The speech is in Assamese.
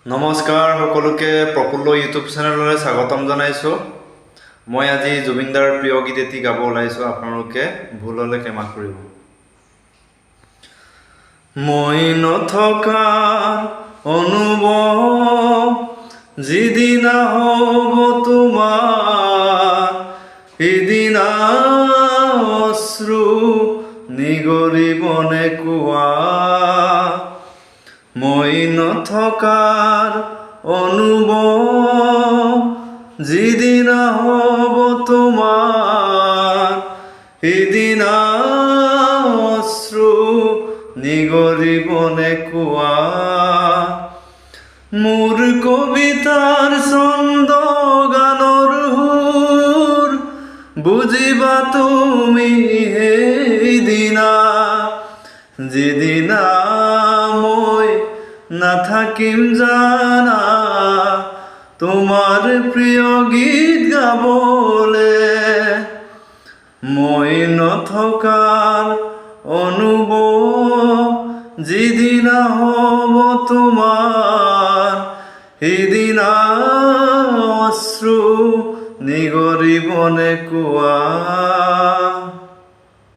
নমস্কাৰ সকলোকে প্ৰফুল্ল ইউটিউব চেনেললৈ স্বাগতম জনাইছোঁ। মই আজি জুবিনদাৰ প্ৰিয় গীত এটি গাব ওলাইছোঁ, আপোনালোকে ভুল হ'লে ক্ষমা কৰিব। মই নথকা অনুভৱ যিদিনা হ'ব তোমাৰ, সিদিনা অশ্ৰু নিগৰিবনে কোৱা। মই নথকাৰ অনুভৱ যিদিনা হ'ব তোমাৰ, সিদিনা অশ্ৰু নিগৰিবনে কোৱা। মোৰ কবিতাৰ ছন্দ গানৰ সুৰ বুজিবা তুমি সেইদিনা, যিদিনা মই নাথাকিম জানা তোমাৰ প্ৰিয় গীত গাবলে। মই নথকাৰ অনুভৱ যিদিনা হ'ব তোমাৰ, সিদিনা অশ্ৰু নিগৰিবনে কোৱা।